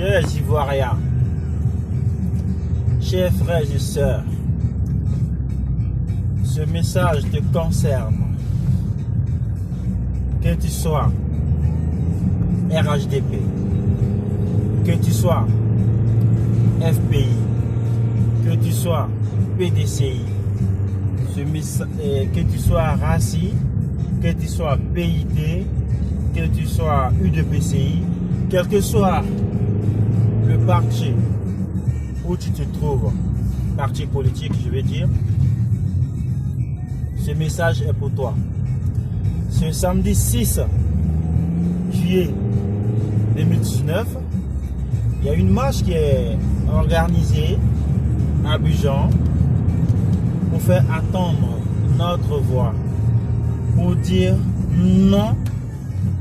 Chers Ivoiriens, chers frères et sœurs, ce message te concerne. Que tu sois RHDP, que tu sois FPI, que tu sois PDCI, que tu sois RACI, que tu sois PIT, que tu sois UDPCI, quel que soit le parti où tu te trouves, parti politique je veux dire, ce message est pour toi. Ce samedi 6 juillet 2019, il y a une marche qui est organisée à Abidjan pour faire attendre notre voix, pour dire non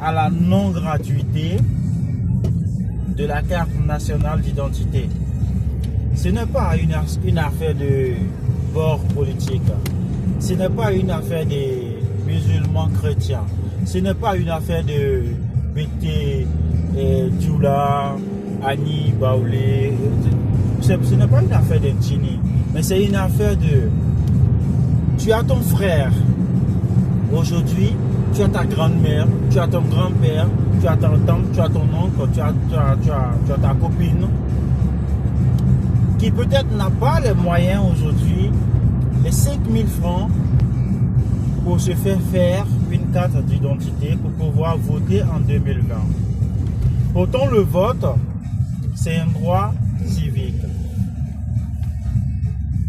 à la non-gratuité de la carte nationale d'identité. Ce n'est pas une affaire de bord politique, ce n'est pas une affaire des musulmans chrétiens, ce n'est pas une affaire de BT, Djoula, Annie, Baoulé, ce n'est pas une affaire d'Entini, mais c'est une affaire de... Tu as ton frère, aujourd'hui, tu as ta grand-mère, tu as ton grand-père, tu as ta tante, tu as ton oncle, tu as ta copine, qui peut-être n'a pas les moyens aujourd'hui, les 5000 francs, pour se faire une carte d'identité pour pouvoir voter en 2020. Pourtant, le vote, c'est un droit civique.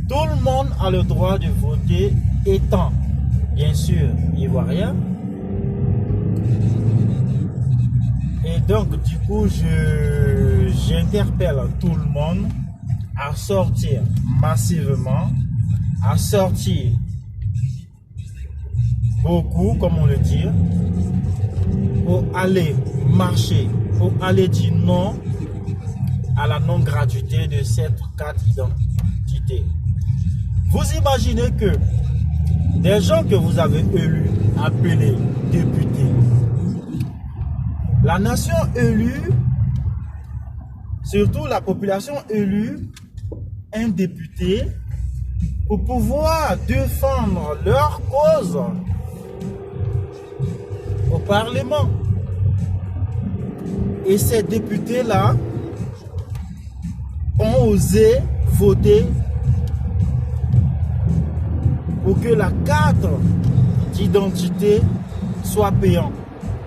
Tout le monde a le droit de voter, étant, bien sûr, ivoirien. Et donc, du coup, j'interpelle tout le monde à sortir massivement, à sortir beaucoup, comme on le dit, pour aller marcher, pour aller dire non à la non-gratuité de cette carte d'identité. Vous imaginez que des gens que vous avez élus, appelés députés, la nation élue, surtout la population élue, un député, pour pouvoir défendre leur cause au Parlement. Et ces députés-là ont osé voter pour que la carte d'identité soit payante.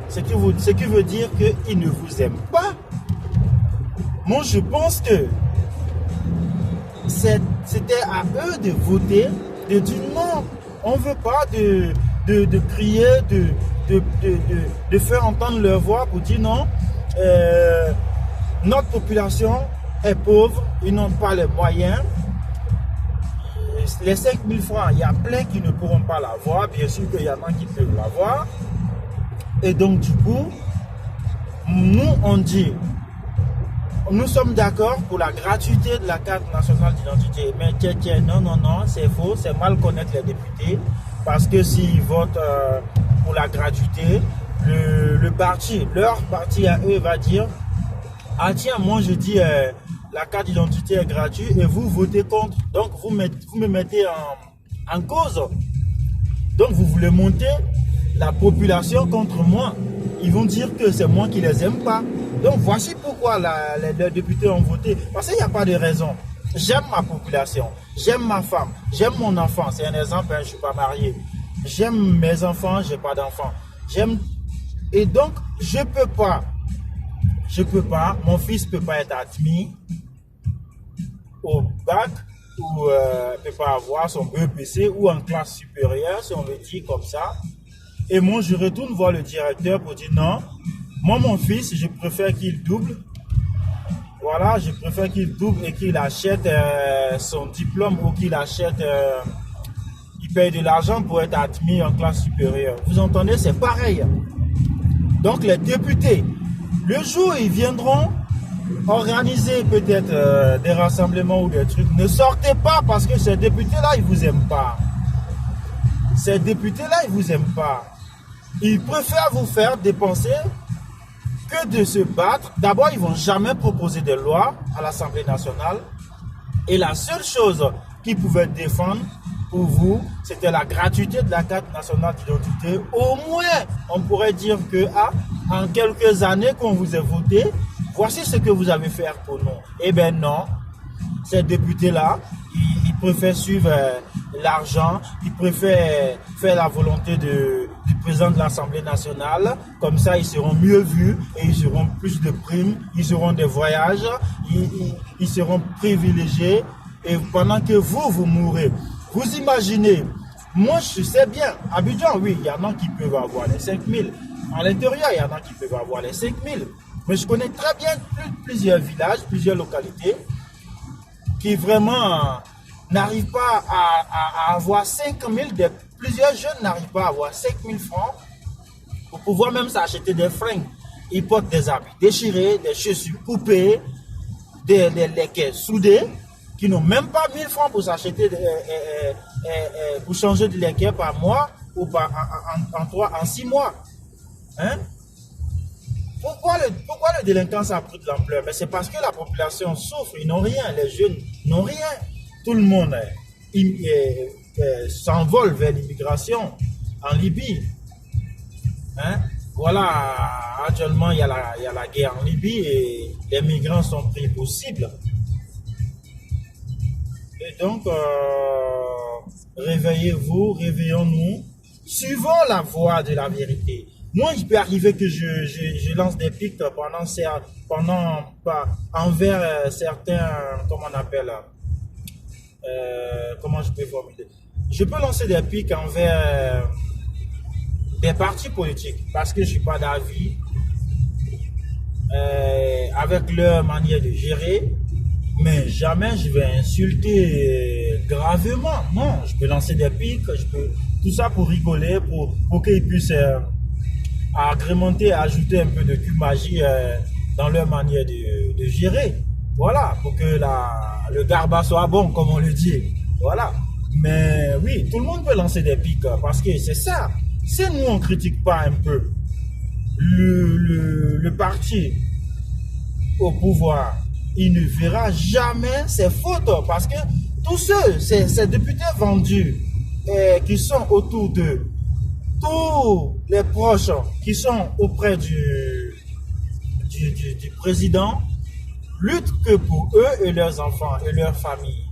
Ce qui veut dire qu'ils ne vous aiment pas. Moi, je pense que c'était à eux de voter, de dire non, on ne veut pas de crier, de faire entendre leur voix pour dire non, notre population est pauvre, ils n'ont pas les moyens. Les 5000 francs, il y a plein qui ne pourront pas l'avoir, bien sûr qu'il y en a qui peuvent l'avoir. Et donc du coup, nous on dit, nous sommes d'accord pour la gratuité de la carte nationale d'identité. Mais non, c'est faux, c'est mal connaître les députés. Parce que s'ils votent pour la gratuité, leur parti à eux va dire, ah tiens, moi je dis la carte d'identité est gratuite et vous votez contre. Donc vous me mettez en cause. Donc vous voulez monter la population contre moi. Ils vont dire que c'est moi qui les aime pas. Donc voici pourquoi les députés ont voté. Parce qu'il n'y a pas de raison. J'aime ma population, j'aime ma femme, j'aime mon enfant. C'est un exemple, je ne suis pas marié. J'aime mes enfants, je n'ai pas d'enfants. Et donc, je peux pas, mon fils ne peut pas être admis au bac ou ne peut pas avoir son BEPC ou en classe supérieure, si on le dit comme ça. Et moi, je retourne voir le directeur pour dire non, moi, mon fils, je préfère qu'il double. Voilà, je préfère qu'il double et qu'il achète son diplôme ou qu'il achète, il paye de l'argent pour être admis en classe supérieure. Vous entendez, c'est pareil. Donc les députés, le jour où ils viendront organiser peut-être des rassemblements ou des trucs, ne sortez pas parce que ces députés-là, ils vous aiment pas. Ces députés-là, ils vous aiment pas. Ils préfèrent vous faire dépenser que de se battre. D'abord, ils ne vont jamais proposer de loi à l'Assemblée nationale. Et la seule chose qu'ils pouvaient défendre pour vous, c'était la gratuité de la carte nationale d'identité. Au moins, on pourrait dire que en quelques années qu'on vous ait voté, voici ce que vous avez fait pour nous. Eh bien non, ces députés-là, ils préfèrent suivre l'argent, ils préfèrent faire la volonté du président de l'Assemblée nationale. Comme ça, ils seront mieux vus et ils auront plus de primes, ils auront des voyages, ils seront privilégiés. Et pendant que vous mourrez, vous imaginez, moi je sais bien, à Abidjan, oui, il y en a qui peuvent avoir les 5 000. À l'intérieur, il y en a qui peuvent avoir les 5 000. Mais je connais très bien plusieurs villages, plusieurs localités qui vraiment n'arrivent pas à avoir 5 000. Plusieurs jeunes n'arrivent pas à avoir 5 000 francs pour pouvoir même s'acheter des fringues. Ils portent des habits déchirés, des chaussures coupées, des laquais soudés, qui n'ont même pas 1 000 francs pour s'acheter, pour changer de laquais par mois ou en 6 mois. Hein? Pourquoi le délinquance a pris de l'ampleur? Mais c'est parce que la population souffre, ils n'ont rien, les jeunes n'ont rien. Tout le monde s'envole vers l'immigration en Libye. Hein? Voilà, actuellement il y a la guerre en Libye et les migrants sont pris pour cible. Et donc, réveillez-vous, réveillons-nous, suivons la voie de la vérité. Moi, il peut arriver que je lance des pics envers certains, comment on appelle, comment je peux formuler. Je peux lancer des pics envers des partis politiques parce que je ne suis pas d'avis avec leur manière de gérer. Mais jamais je vais insulter gravement. Non, je peux lancer des pics, tout ça pour rigoler, pour qu'ils puissent agrémenter, ajouter un peu de magie dans leur manière de gérer. Voilà, pour que le garba soit bon, comme on le dit. Voilà. Mais oui, tout le monde peut lancer des pics parce que c'est ça. Si nous, on ne critique pas un peu le parti au pouvoir, il ne verra jamais ses fautes parce que tous ces députés vendus qui sont autour d'eux, tous les proches qui sont auprès du président, luttent que pour eux et leurs enfants et leurs familles.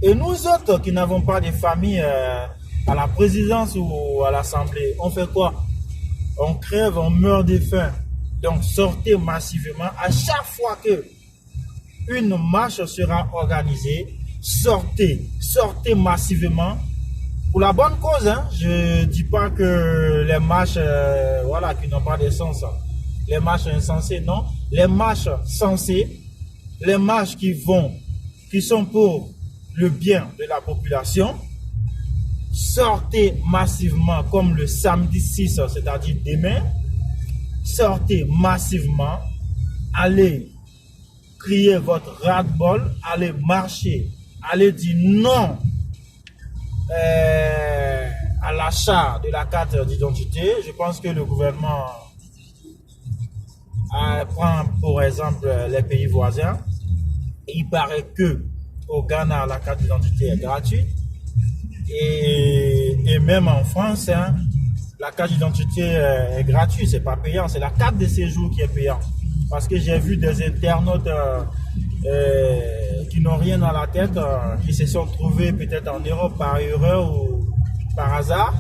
Et nous autres qui n'avons pas de famille à la présidence ou à l'Assemblée, on fait quoi? On crève, on meurt de faim. Donc sortez massivement à chaque fois que une marche sera organisée, sortez massivement pour la bonne cause. Hein. Je ne dis pas que les marches qui n'ont pas de sens, les marches insensées, non. Les marches sensées, les marches qui sont pour le bien de la population, sortez massivement comme le samedi 6, c'est-à-dire demain, sortez massivement, allez crier votre ras-le-bol, allez marcher, allez dire non à l'achat de la carte d'identité. Je pense que le gouvernement prend pour exemple les pays voisins. Il paraît que au Ghana, la carte d'identité est gratuite. Et même en France, hein, la carte d'identité est gratuite, c'est pas payant, c'est la carte de séjour qui est payante. Parce que j'ai vu des internautes qui n'ont rien dans la tête, qui se sont trouvés peut-être en Europe par erreur ou par hasard,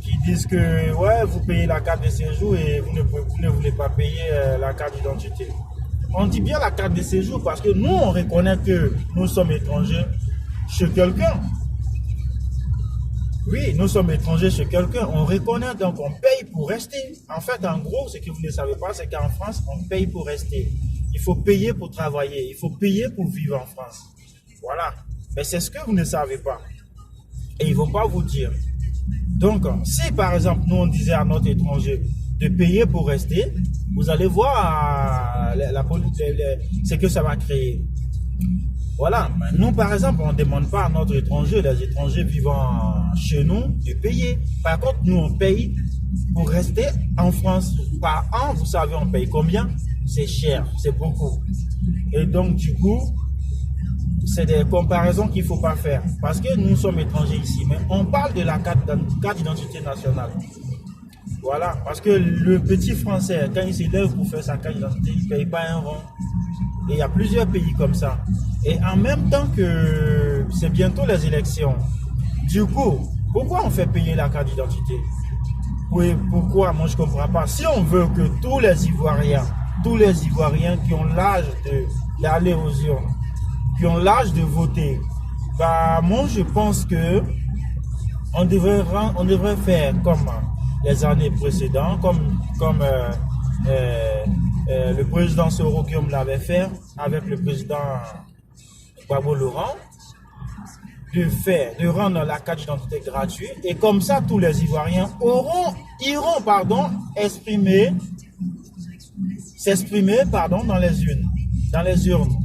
qui disent que ouais, vous payez la carte de séjour et vous ne voulez pas payer la carte d'identité. On dit bien la carte de séjour parce que nous, on reconnaît que nous sommes étrangers chez quelqu'un. Oui, nous sommes étrangers chez quelqu'un, on reconnaît, donc on paye pour rester. En fait, en gros, ce que vous ne savez pas, c'est qu'en France, on paye pour rester. Il faut payer pour travailler, il faut payer pour vivre en France. Voilà. Mais c'est ce que vous ne savez pas. Et ils ne vont pas vous dire. Donc, si par exemple, nous, on disait à notre étranger de payer pour rester, vous allez voir ce que ça va créer. Voilà, nous par exemple, on ne demande pas à notre étranger, les étrangers vivant chez nous, de payer. Par contre, nous on paye pour rester en France par an, vous savez, on paye combien? C'est cher, c'est beaucoup. Et donc, du coup, c'est des comparaisons qu'il ne faut pas faire. Parce que nous sommes étrangers ici, mais on parle de la carte d'identité nationale. Voilà, parce que le petit Français, quand il s'élève pour faire sa carte d'identité, il ne paye pas un rond. Et il y a plusieurs pays comme ça. Et en même temps que c'est bientôt les élections, du coup, pourquoi on fait payer la carte d'identité? Oui, pourquoi? Moi, je ne comprends pas. Si on veut que tous les Ivoiriens qui ont l'âge d'aller aux urnes, qui ont l'âge de voter, bah, moi, je pense que on devrait faire comme les années précédentes, comme le président Soro Guillaume l'avait fait avec le président Gbagbo Laurent, de rendre la carte d'identité gratuite, et comme ça tous les Ivoiriens iront s'exprimer dans les urnes.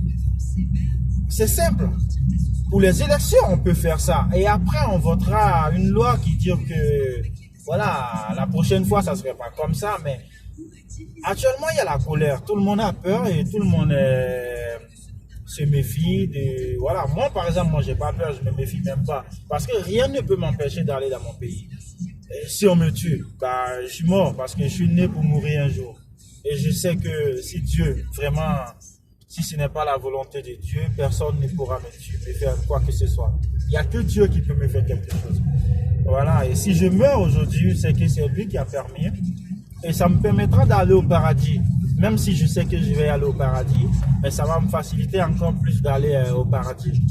C'est simple. Pour les élections, on peut faire ça. Et après, on votera une loi qui dit que, voilà, la prochaine fois, ça ne serait pas comme ça. Mais actuellement, il y a la colère. Tout le monde a peur et tout le monde se méfie. Voilà, moi, par exemple, moi, j'ai pas peur, je me méfie même pas. Parce que rien ne peut m'empêcher d'aller dans mon pays. Et si on me tue, bah, je suis mort parce que je suis né pour mourir un jour. Et je sais que si Dieu, vraiment, si ce n'est pas la volonté de Dieu, personne ne pourra me tuer, me faire quoi que ce soit. Il n'y a que Dieu qui peut me faire quelque chose. Voilà, et si je meurs aujourd'hui, c'est que c'est lui qui a permis. Et ça me permettra d'aller au paradis. Même si je sais que je vais aller au paradis, mais ça va me faciliter encore plus d'aller au paradis.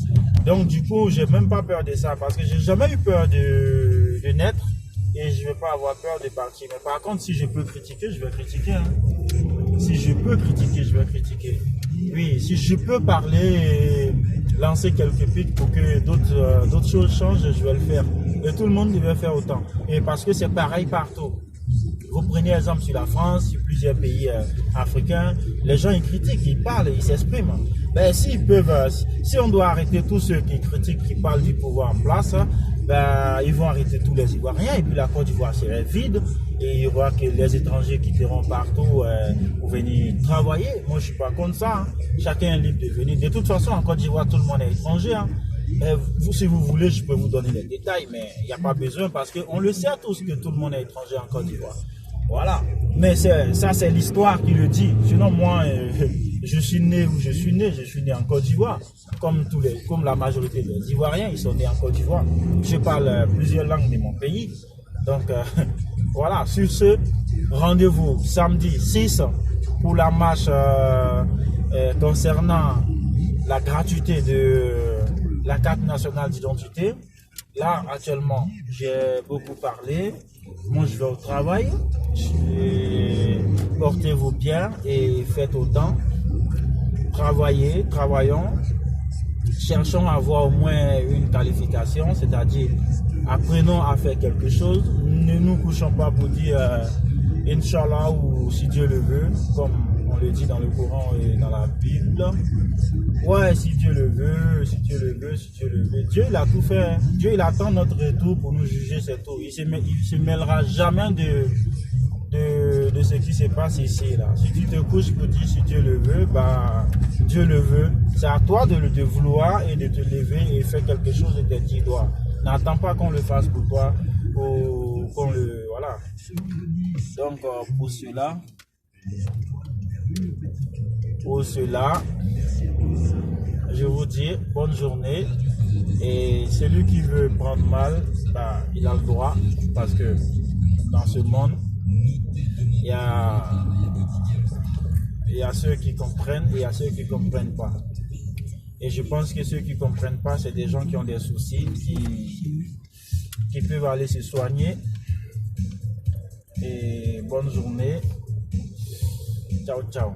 Donc du coup, j'ai même pas peur de ça, parce que j'ai jamais eu peur de naître. Et je ne vais pas avoir peur de partir. Mais par contre, si je peux critiquer, je vais critiquer. Hein. Si je peux critiquer, je vais critiquer. Oui, si je peux parler et lancer quelques pics pour que d'autres choses changent, je vais le faire. Et tout le monde devrait faire autant. Et parce que c'est pareil partout. Vous prenez exemple sur la France, sur plusieurs pays africains, les gens ils critiquent, ils parlent, ils s'expriment. Ben, s'ils peuvent, si on doit arrêter tous ceux qui critiquent, qui parlent du pouvoir en place, ben, ils vont arrêter tous les Ivoiriens et puis la Côte d'Ivoire serait vide et il y aura que les étrangers qui quitteront partout pour venir travailler. Moi, je suis pas contre ça. Hein. Chacun est libre de venir. De toute façon, en Côte d'Ivoire, tout le monde est étranger. Hein. Vous, si vous voulez, je peux vous donner les détails, mais il n'y a pas besoin parce qu'on le sait tous que tout le monde est étranger en Côte d'Ivoire. Voilà. Mais ça, c'est l'histoire qui le dit. Sinon, moi, je suis né où je suis né en Côte d'Ivoire. Comme la majorité des Ivoiriens, ils sont nés en Côte d'Ivoire. Je parle plusieurs langues de mon pays. Donc, voilà. Sur ce, rendez-vous samedi 6 pour la marche concernant la gratuité de la carte nationale d'identité. Là, actuellement, j'ai beaucoup parlé. Moi, je vais au travail. Portez-vous bien et faites autant. Travaillons. Cherchons à avoir au moins une qualification, c'est-à-dire apprenons à faire quelque chose. Ne nous couchons pas pour dire Inch'Allah ou si Dieu le veut, comme on le dit dans le Coran et dans la Bible. Ouais, si Dieu le veut, si Dieu le veut, si Dieu le veut. Dieu, il a tout fait. Dieu, il attend notre retour pour nous juger, c'est tout. Il se mêlera jamais de ce qui se passe ici, là. Si tu te couches pour dire si Dieu le veut, bah, Dieu le veut. C'est à toi de vouloir et de te lever et faire quelque chose de tes petits doigts. N'attends pas qu'on le fasse pour toi, voilà. Donc, pour cela, je vous dis bonne journée. Et celui qui veut prendre mal, bah, il a le droit, parce que dans ce monde, il y a ceux qui comprennent et il y a ceux qui ne comprennent pas. Et je pense que ceux qui ne comprennent pas, c'est des gens qui ont des soucis, qui peuvent aller se soigner. Et bonne journée. Ciao, ciao.